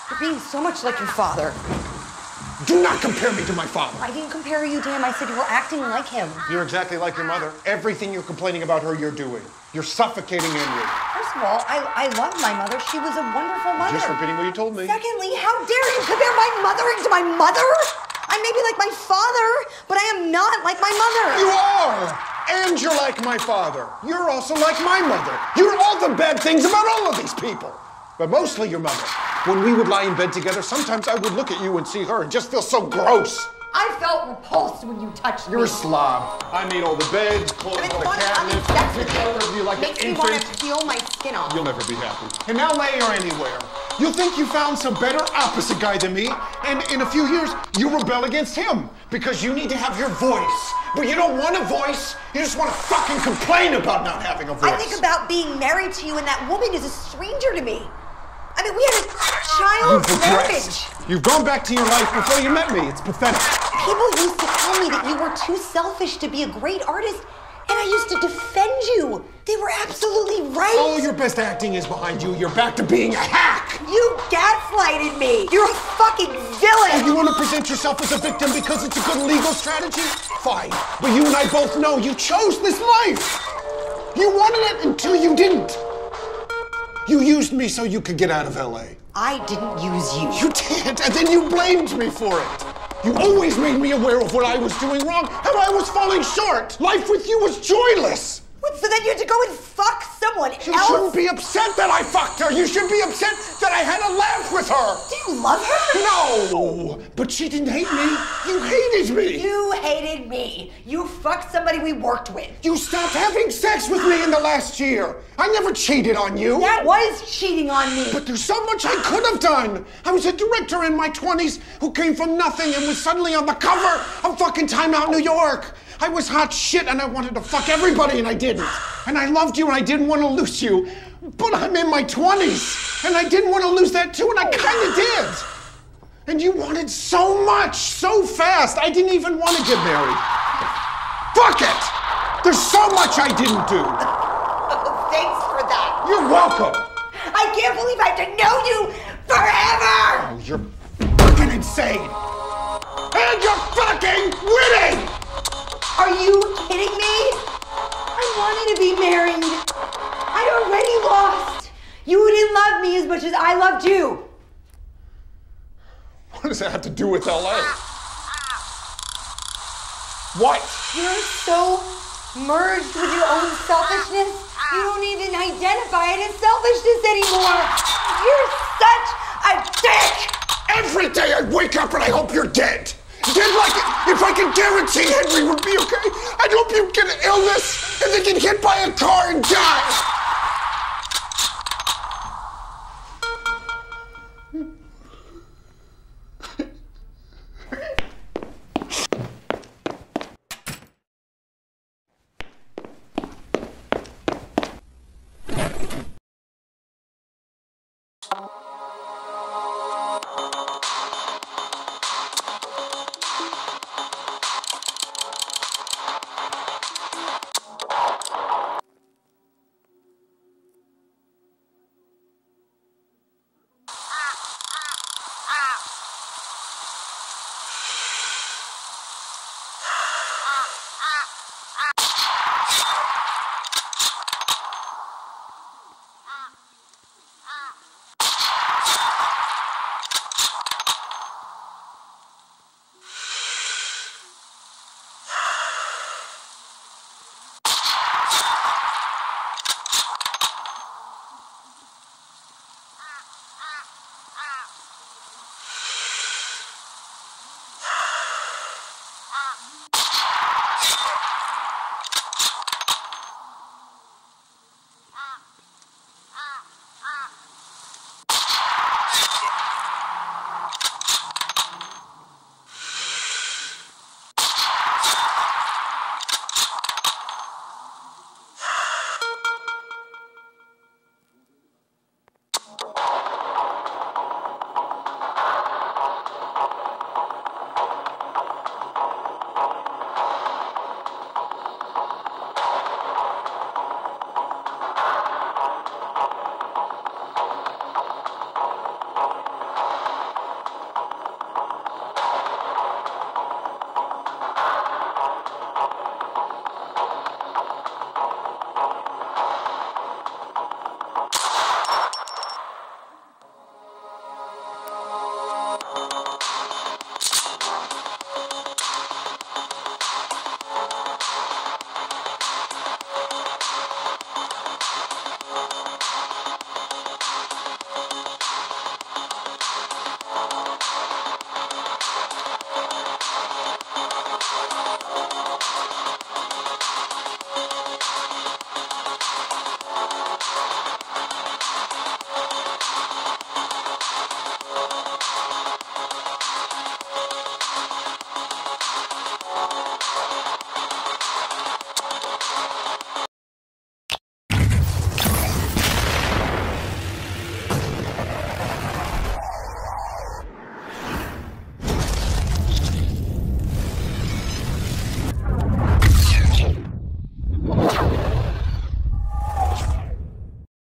You're being so much like your father. Do not compare me to my father. I didn't compare you to him. I said you were acting like him. You're exactly like your mother. Everything you're complaining about her, you're doing. You're suffocating Henry. First of all, I love my mother. She was a wonderful mother. Just repeating what you told me. Secondly, how dare you compare my mothering to my mother? I may be like my father, but I am not like my mother. You are! And you're like my father. You're also like my mother. You're all the bad things about all of these people. But mostly your mother. When we would lie in bed together, sometimes I would look at you and see her and just feel so gross. I felt repulsed when you touched me. You're a slob. I made all the beds, closed all the cabinets, I took care of you like an infant. Makes me want to peel my skin off. You'll never be happy. And now lay her anywhere. You think you found some better opposite guy than me, and in a few years, you rebel against him because you need to have your voice. But you don't want a voice. You just want to fucking complain about not having a voice. I think about being married to you, and that woman is a stranger to me. I mean, we had a child's marriage. You've gone back to your life before you met me. It's pathetic. People used to tell me that you were too selfish to be a great artist, and I used to defend you. They were absolutely right. All your best acting is behind you. You're back to being a hack. You gaslighted me. You're a fucking villain. Oh, you want to present yourself as a victim because it's a good legal strategy? Fine. But you and I both know you chose this life. You wanted it until you didn't. You used me so you could get out of LA. I didn't use you. You did, and then you blamed me for it. You always made me aware of what I was doing wrong, how I was falling short. Life with you was joyless. What, so then you had to go and fuck someone else? You shouldn't be upset that I fucked her. You should be upset that I had a laugh with her. Do you love her? No, but she didn't hate me. You hated me. You hated me. You fucked somebody we worked with. You stopped having sex with me in the last year. I never cheated on you. That was cheating on me. But there's so much I could have done. I was a director in my 20s who came from nothing and was suddenly on the cover of fucking Time Out New York. I was hot shit and I wanted to fuck everybody and I didn't. And I loved you and I didn't want to lose you. But I'm in my 20s and I didn't want to lose that too and I kind of did. And you wanted so much, so fast. I didn't even want to get married. Fuck it! There's so much I didn't do. Thanks for that. You're welcome. I can't believe I have to know you forever! Oh, you're fucking insane. And you're fucking winning! Are you kidding me? I wanted to be married. I'd already lost. You didn't love me as much as I loved you. What does that have to do with LA? What? You're so merged with your own selfishness, you don't even identify it as selfishness anymore. You're such a dick! Every day I wake up and I hope you're dead. Dead like if I could guarantee Henry would be okay, I'd hope you'd get an illness and then get hit by a car and die.